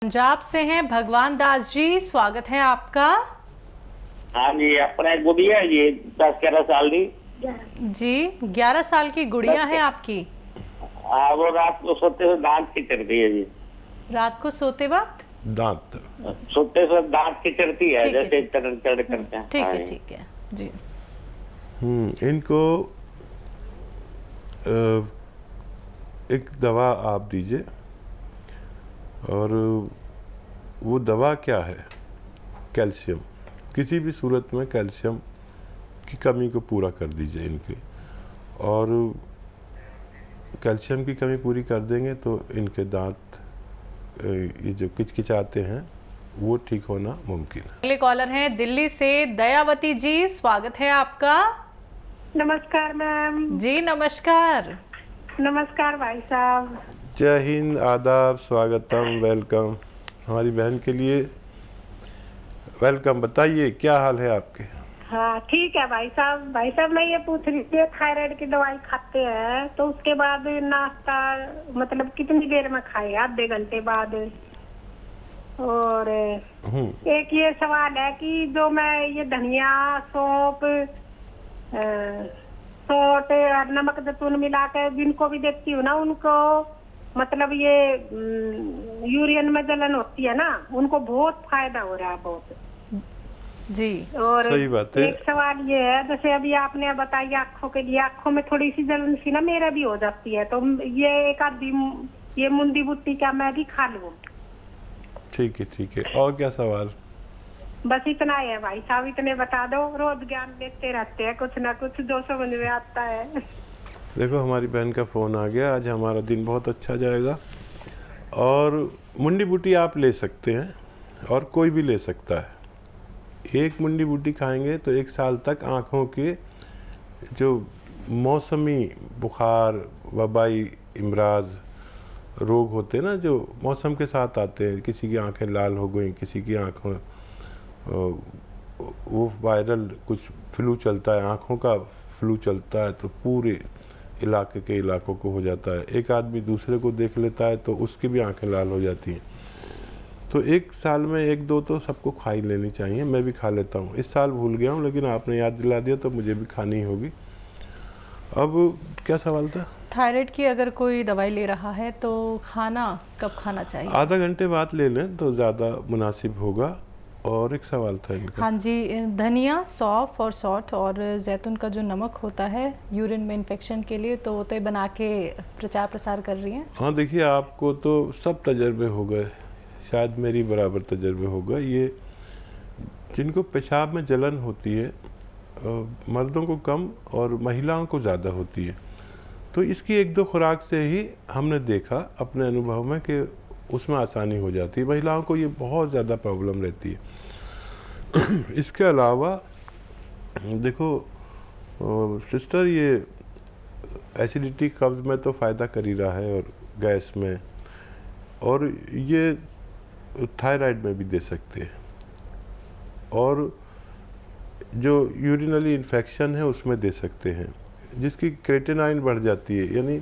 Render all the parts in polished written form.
पंजाब से हैं भगवान दास जी, स्वागत है आपका। हाँ जी, अपने गुड़िया है जी 10-11 साल की जी 11 साल की गुड़िया है आपकी। हाँ, वो रात को सोते हुए दांत खिचड़ती है जी। रात को सोते वक्त दांत सोते हुए दांत खिचड़ती है, ठीक है, जैसे ठीक है। चढ़ करते हैं। ठीक हाँ है, जी। ठीक है जी। इनको एक दवा आप दीजिए। और वो दवा क्या है? कैल्शियम। किसी भी सूरत में कैल्शियम की कमी को पूरा कर दीजिए इनके। और कैल्शियम की कमी पूरी कर देंगे तो इनके दांत ये जो किचकिचाते हैं वो ठीक होना मुमकिन है। अगले कॉलर हैं दिल्ली से दयावती जी, स्वागत है आपका। नमस्कार मैम। जी नमस्कार। नमस्कार भाई साहब। जय हिंद, आदाब, स्वागतम, वेलकम। हमारी बहन के लिए वेलकम। बताइए क्या हाल है आपके? हाँ ठीक है भाई साहब। भाई साहब मैं ये पूछ रही थी, थायराइड की दवाई खाते हैं तो उसके बाद नाश्ता मतलब कितनी देर में खाए? आधे घंटे बाद। और एक ये सवाल है कि जो मैं ये धनिया, सौंफ, सौंठ और नमक जैतून मिला कर जिनको भी देती हूँ ना, उनको मतलब ये यूरिन में जलन होती है ना, उनको बहुत फायदा हो रहा है बहुत जी। और सही बात है। एक सवाल ये है, जैसे अभी आपने बताया आँखों के लिए, आँखों में थोड़ी सी जलन सी ना मेरा भी हो जाती है, तो ये एक आधी ये मुंडी बूटी का मैं भी खा लूँ? ठीक है, ठीक है। और क्या सवाल? बस इतना ही है भाई साहब, इतने बता दो। रोज ज्ञान देते रहते हैं कुछ ना कुछ जो समझ में आता है। देखो हमारी बहन का फ़ोन आ गया, आज हमारा दिन बहुत अच्छा जाएगा। और मुंडी बूटी आप ले सकते हैं और कोई भी ले सकता है। एक मुंडी बूटी खाएंगे तो 1 साल तक आँखों के जो मौसमी बुखार, वबाई इमराज रोग होते हैं ना, जो मौसम के साथ आते हैं, किसी की आंखें लाल हो गई, किसी की आँखों वो वायरल कुछ फ्लू चलता है, आँखों का फ्लू चलता है तो पूरे इलाके के इलाकों को हो जाता है। एक आदमी दूसरे को देख लेता है तो उसकी भी आंखें लाल हो जाती हैं। तो 1 साल में 1-2 तो सबको खा ही लेनी चाहिए। मैं भी खा लेता हूँ। इस साल भूल गया हूँ लेकिन आपने याद दिला दिया तो मुझे भी खानी होगी। अब क्या सवाल था? थायराइड की अगर कोई दवाई ले रहा है तो खाना कब खाना चाहिए? आधा घंटे बाद ले लें तो ज़्यादा मुनासिब होगा। और एक सवाल था इनका। हाँ जी, धनिया, सौंफ और सौंठ और जैतून का जो नमक होता है यूरिन में इन्फेक्शन के लिए, तो वो तो बना के प्रचार प्रसार कर रही हैं। हाँ देखिए, आपको तो सब तजर्बे हो गए, शायद मेरी बराबर तजर्बे हो गए। ये जिनको पेशाब में जलन होती है मर्दों को कम और महिलाओं को ज़्यादा होती है, तो इसकी 1-2 खुराक से ही हमने देखा अपने अनुभव में कि उसमें आसानी हो जाती है। महिलाओं को ये बहुत ज़्यादा प्रॉब्लम रहती है। इसके अलावा देखो सिस्टर, ये एसिडिटी, कब्ज़ में तो फ़ायदा कर ही रहा है और गैस में, और ये थायराइड में भी दे सकते हैं। और जो यूरिनरी इन्फेक्शन है उसमें दे सकते हैं, जिसकी क्रेटिनाइन बढ़ जाती है, यानी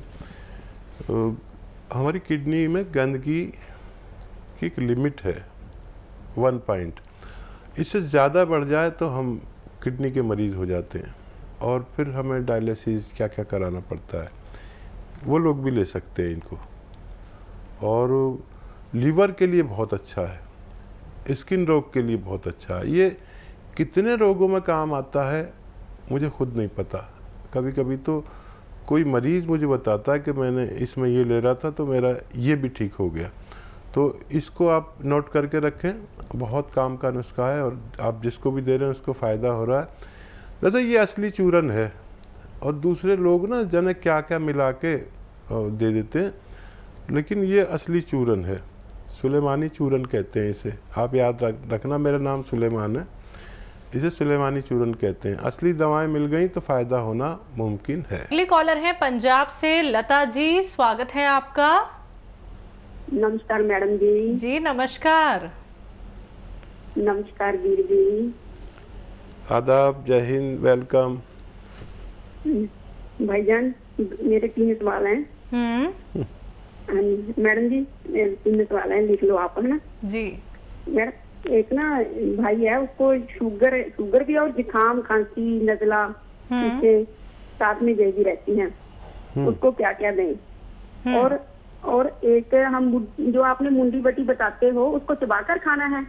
हमारी किडनी में गंदगी की एक लिमिट है 1 पॉइंट। इससे ज़्यादा बढ़ जाए तो हम किडनी के मरीज़ हो जाते हैं और फिर हमें डायलिसिस क्या क्या कराना पड़ता है। वो लोग भी ले सकते हैं इनको। और लीवर के लिए बहुत अच्छा है, स्किन रोग के लिए बहुत अच्छा है। ये कितने रोगों में काम आता है मुझे खुद नहीं पता। कभी कभी तो कोई मरीज़ मुझे बताता है कि मैंने इसमें ये ले रहा था तो मेरा ये भी ठीक हो गया। तो इसको आप नोट करके रखें, बहुत काम का नुस्खा है और आप जिसको भी दे रहे हैं उसको फ़ायदा हो रहा है। वैसे ये असली चूरन है और दूसरे लोग ना जाने क्या क्या मिला के दे देते हैं, लेकिन ये असली चूरन है। सुलेमानी चूरन कहते हैं इसे। आप याद रखना, मेरा नाम सुलेमान है, इसे सुलेमानी चूरन कहते हैं। असली दवाएं मिल गई तो फ़ायदा होना मुमकिन है। अगली कॉलर है पंजाब से लता जी, स्वागत है आपका। नमस्कार मैडम जी। जी नमस्कार। नमस्कार वीर जी। आदाब, जय हिंद, वेलकम। भाईजान मेरे 3 सवाल हैं। मैडम जी 3 सवाल है, लिख लो आप, है ना जी। मैडम? एक ना भाई है, उसको शुगर भी और जुकाम, खांसी, नजला इसके साथ में जल्दी रहती है, उसको क्या क्या दें? और एक हम जो आपने मुंडी बटी बताते हो, उसको चबाकर खाना है?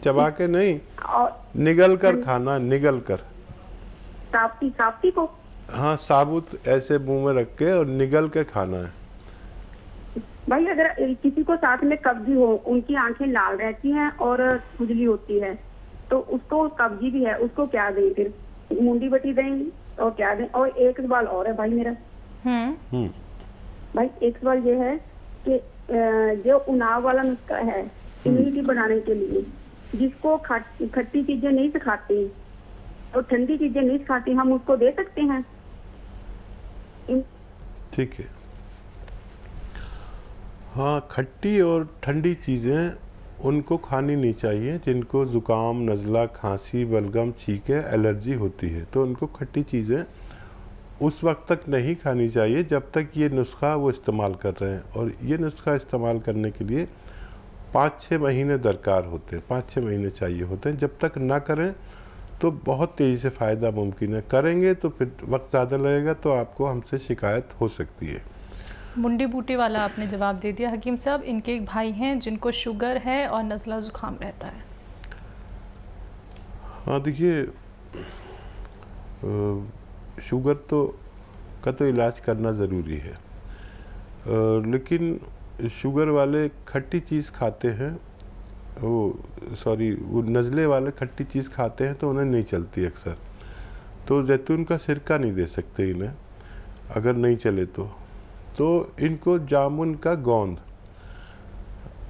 चबा के नहीं, और निगल कर खाना, निगल कर। साफ्ती को? हाँ, साबुत ऐसे मुंह में रख के और निगल के खाना है। भाई अगर किसी को साथ में कब्जी हो, उनकी आंखें लाल रहती हैं और खुजली होती है, तो उसको कब्जी भी है, उसको क्या दें फिर? मुंडी बटी दें और क्या दें? और एक सवाल और है भाई मेरा। भाई एक सवाल ये है कि जो उनाव वाला नुस्खा है इम्यूनिटी बढ़ाने के लिए, जिसको खट्टी चीजें नहीं सिखाती और ठंडी चीजें नहीं सिखाती, हम उसको दे सकते हैं? ठीक है। हाँ, खट्टी और ठंडी चीज़ें उनको खानी नहीं चाहिए जिनको ज़ुकाम, नज़ला, खांसी, बलगम, छींके, एलर्जी होती है। तो उनको खट्टी चीज़ें उस वक्त तक नहीं खानी चाहिए जब तक ये नुस्खा वो इस्तेमाल कर रहे हैं। और ये नुस्खा इस्तेमाल करने के लिए 5-6 महीने दरकार होते हैं, 5-6 महीने चाहिए होते हैं। जब तक ना करें तो बहुत तेज़ी से फ़ायदा मुमकिन है, करेंगे तो फिर वक्त ज़्यादा लगेगा, तो आपको हमसे शिकायत हो सकती है। मुंडी बूटी वाला आपने जवाब दे दिया हकीम साहब। इनके एक भाई हैं जिनको शुगर है और नज़ला ज़ुकाम रहता है। हाँ देखिए, शुगर का तो इलाज करना ज़रूरी है, लेकिन शुगर वाले खट्टी चीज़ खाते हैं, वो नज़ले वाले खट्टी चीज़ खाते हैं तो उन्हें नहीं चलती अक्सर। तो जैतून का सिरका नहीं दे सकते इन्हें, अगर नहीं चले तो इनको जामुन का गोंद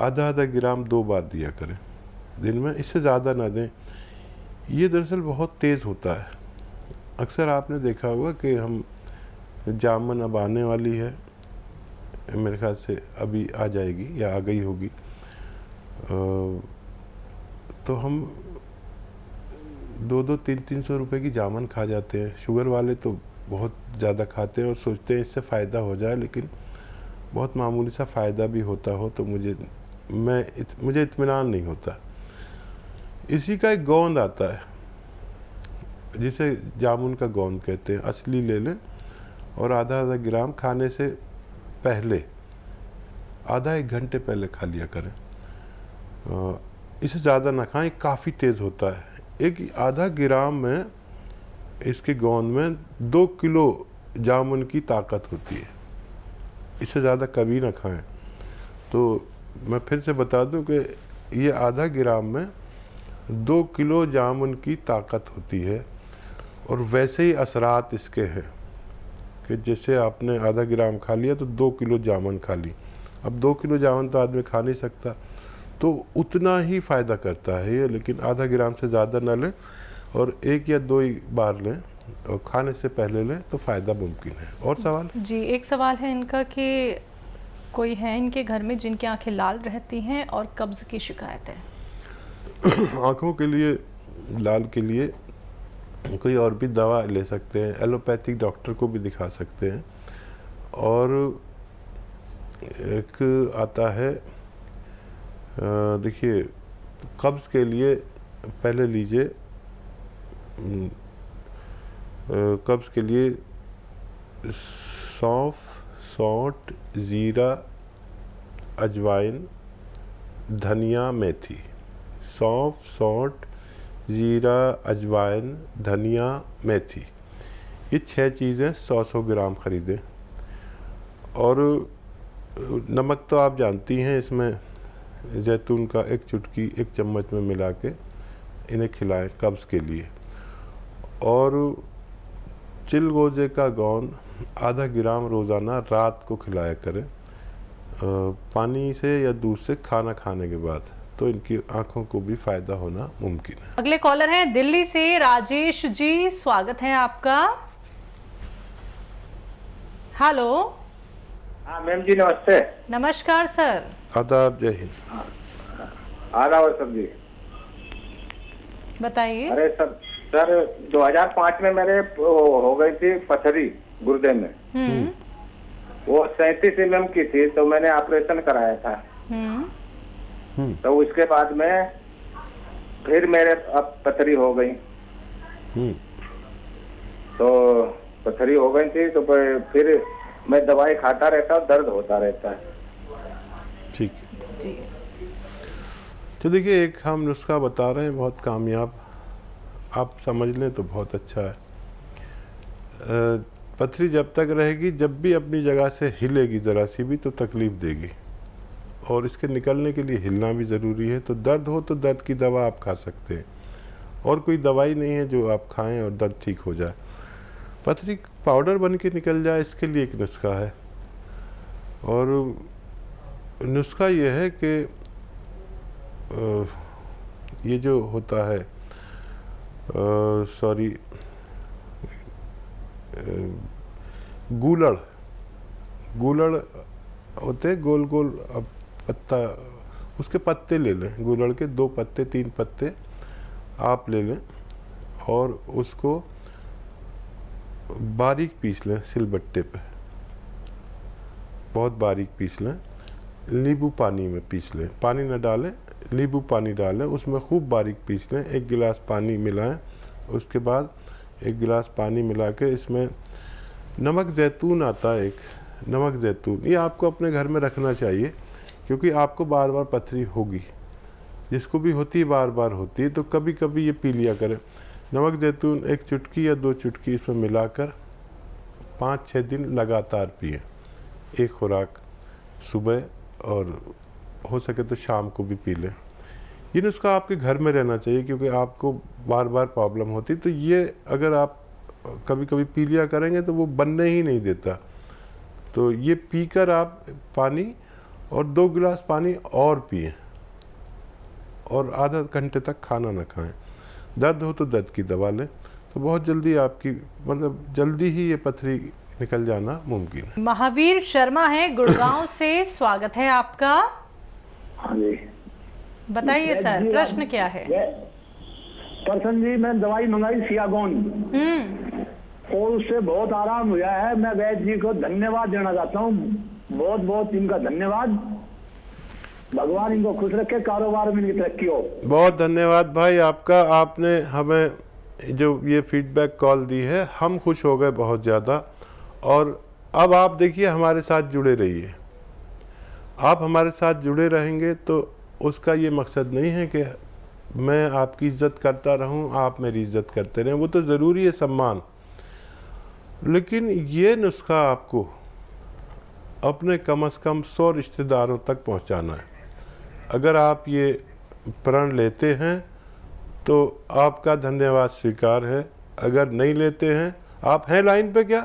आधा ग्राम 2 बार दिया करें दिन में, इससे ज़्यादा ना दें। ये दरअसल बहुत तेज़ होता है। अक्सर आपने देखा होगा कि हम जामुन अब आने वाली है, मेरे ख्याल से अभी आ जाएगी या आ गई होगी, तो हम 200, 300 रुपए की जामुन खा जाते हैं। शुगर वाले तो बहुत ज़्यादा खाते हैं और सोचते हैं इससे फ़ायदा हो जाए, लेकिन बहुत मामूली सा फ़ायदा भी होता हो तो मुझे इत्मीनान नहीं होता। इसी का एक गोंद आता है जिसे जामुन का गोंद कहते हैं, असली ले लें और आधा ग्राम खाने से पहले, आधा 1 घंटे पहले खा लिया करें। इसे ज़्यादा ना खाएं, काफ़ी तेज़ होता है। एक आधा ग्राम में, इसके गोंद में 2 किलो जामुन की ताकत होती है। इससे ज़्यादा कभी ना खाएं। तो मैं फिर से बता दूं कि ये आधा ग्राम में 2 किलो जामुन की ताकत होती है। और वैसे ही असरात इसके हैं कि जैसे आपने आधा ग्राम खा लिया तो 2 किलो जामुन खा ली। अब 2 किलो जामुन तो आदमी खा नहीं सकता, तो उतना ही फ़ायदा करता है ये, लेकिन आधा ग्राम से ज़्यादा ना लें और 1 या 2 ही बार लें और खाने से पहले लें तो फ़ायदा मुमकिन है। और सवाल? जी, एक सवाल है इनका कि कोई है इनके घर में जिनकी आंखें लाल रहती हैं और कब्ज़ की शिकायत है। आँखों के लिए, लाल के लिए कोई और भी दवा ले सकते हैं, एलोपैथिक डॉक्टर को भी दिखा सकते हैं। और एक आता है, देखिए, कब्ज़ के लिए पहले लीजिए, कब्ज़ के लिए सौंफ, सौंठ, ज़ीरा, अजवाइन, धनिया, मेथी। सौंफ, सौंठ, ज़ीरा, अजवाइन, धनिया, मेथी, ये 6 चीज़ें 100-100 ग्राम ख़रीदें। और नमक तो आप जानती हैं, इसमें जैतून का 1 चुटकी 1 चम्मच में मिला के इन्हें खिलाएं कब्ज़ के लिए। और चिलगोजे का गोंद आधा ग्राम रोज़ाना रात को खिलाया करें, पानी से या दूध से खाना खाने के बाद, तो इनकी आंखों को भी फ़ायदा होना मुमकिन है। अगले कॉलर हैं दिल्ली से राजेश जी, स्वागत है आपका। हेलो। हाँ मैम जी, नमस्ते। नमस्कार सर। आदाब, जय हिंद। आदाब सर जी, बताइए। अरे सर 2005 में मेरे हो गई थी पथरी गुर्दे में। वो 37 mm की थी, तो मैंने ऑपरेशन कराया था। तो उसके बाद में फिर मेरे अब पथरी हो गई। तो पथरी हो गई थी, तो फिर मैं दवाई खाता रहता हूँ, दर्द होता रहता है। ठीक है जी। तो देखिए, एक हम नुस्खा बता रहे हैं बहुत कामयाब, आप समझ लें तो बहुत अच्छा है। पथरी जब तक रहेगी, जब भी अपनी जगह से हिलेगी ज़रा सी भी तो तकलीफ़ देगी, और इसके निकलने के लिए हिलना भी ज़रूरी है। तो दर्द हो तो दर्द की दवा आप खा सकते हैं, और कोई दवाई नहीं है जो आप खाएं और दर्द ठीक हो जाए। पथरी पाउडर बन के निकल जाए, इसके लिए एक नुस्खा है, और नुस्खा ये है कि ये जो होता है गूलड़ होते गोल गोल, अब पत्ता, उसके पत्ते ले लें, गूलड़ के 2 पत्ते 3 पत्ते आप ले लें, और उसको बारीक पीस लें सिलबट्टे पे, बहुत बारीक पीस लें। नींबू पानी में पीस लें, पानी न डालें, नींबू पानी डालें, उसमें खूब बारीक पीस लें। 1 गिलास पानी मिलाएं, उसके बाद 1 गिलास पानी मिला के इसमें नमक ज़ैतून आता है, एक नमक ज़ैतून, ये आपको अपने घर में रखना चाहिए, क्योंकि आपको बार बार पथरी होगी, जिसको भी होती है बार बार होती है, तो कभी कभी ये पी लिया करें। नमक ज़ैतून 1 चुटकी या 2 चुटकी इसमें मिलाकर 5-6 दिन लगातार पिए, एक खुराक सुबह, और हो सके तो शाम को भी पी लें। ये नुस्खा आपके घर में रहना चाहिए, क्योंकि आपको बार बार प्रॉब्लम होती, तो ये अगर आप कभी कभी पी लिया करेंगे तो वो बनने ही नहीं देता। तो ये पीकर आप पानी और 2 गिलास पानी और पिए, और आधा घंटे तक खाना ना खाएं। दर्द हो तो दर्द की दवा लें, तो बहुत जल्दी आपकी, मतलब जल्दी ही ये पथरी निकल जाना मुमकिन है। महावीर शर्मा है गुड़गांव से, स्वागत है आपका। हाँ जी, बताइए सर, प्रश्न क्या है? प्रसन्न जी, मैं दवाई मंगाई सियागोन, और उससे बहुत आराम हुआ है। मैं वैद्य जी को धन्यवाद देना चाहता हूँ, बहुत बहुत इनका धन्यवाद। भगवान इनको खुश रखे, कारोबार में इनकी तरक्की हो। बहुत धन्यवाद भाई आपका, आपने हमें जो ये फीडबैक कॉल दी है, हम खुश हो गए बहुत ज़्यादा। और अब आप देखिए, हमारे साथ जुड़े रहिए। आप हमारे साथ जुड़े रहेंगे तो उसका ये मकसद नहीं है कि मैं आपकी इज्जत करता रहूं, आप मेरी इज्जत करते रहें, वो तो ज़रूरी है सम्मान, लेकिन ये नुस्खा आपको अपने कम से कम 100 रिश्तेदारों तक पहुंचाना है। अगर आप ये प्रण लेते हैं तो आपका धन्यवाद स्वीकार है, अगर नहीं लेते हैं, आप हैं लाइन पे क्या?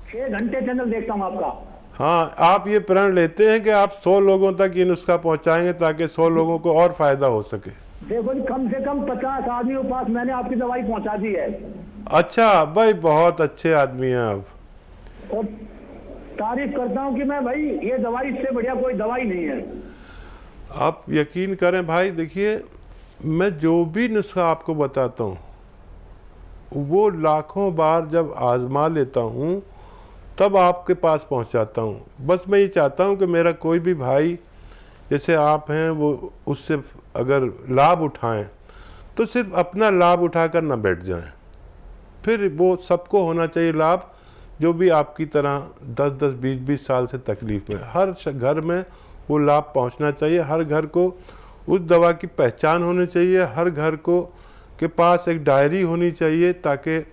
6 घंटे चैनल देखता हूँ आपका। हाँ, आप ये प्रण लेते हैं कि आप 100 लोगों तक ये नुस्खा पहुंचाएंगे, ताकि 100 लोगों को और फायदा हो सके। देखो जी, कम से कम 50 आदमियों के पास मैंने आपकी दवाई पहुंचा दी है। अच्छा भाई, बहुत अच्छे आदमी हैं आप। और तारीफ करता हूँ कि मैं भाई, ये दवाई इससे बढ़िया कोई दवाई नहीं है। आप यकीन करें भाई, देखिए, मैं जो भी नुस्खा आपको बताता हूँ वो लाखों बार जब आजमा लेता हूँ तब आपके पास पहुँचाता हूँ। बस मैं ये चाहता हूँ कि मेरा कोई भी भाई जैसे आप हैं, वो उससे अगर लाभ उठाएं तो सिर्फ अपना लाभ उठाकर ना बैठ जाएं, फिर वो सबको होना चाहिए लाभ, जो भी आपकी तरह 10-10, 20-20 साल से तकलीफ़ में, हर घर में वो लाभ पहुंचना चाहिए। हर घर को उस दवा की पहचान होनी चाहिए, हर घर को के पास एक डायरी होनी चाहिए, ताकि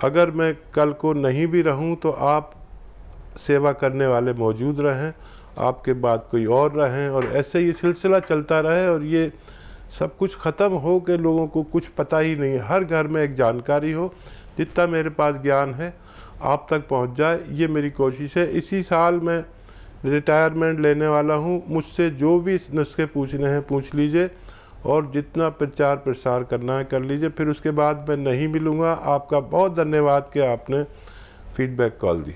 अगर मैं कल को नहीं भी रहूं तो आप सेवा करने वाले मौजूद रहें, आपके बाद कोई और रहें, और ऐसे ये सिलसिला चलता रहे, और ये सब कुछ ख़त्म हो के लोगों को कुछ पता ही नहीं है। हर घर में एक जानकारी हो, जितना मेरे पास ज्ञान है आप तक पहुंच जाए, ये मेरी कोशिश है। इसी साल मैं रिटायरमेंट लेने वाला हूं, मुझसे जो भी नुस्खे पूछने हैं पूछ लीजिए, और जितना प्रचार प्रसार करना है कर लीजिए। फिर उसके बाद मैं नहीं मिलूँगा। आपका बहुत धन्यवाद कि आपने फीडबैक कॉल दी।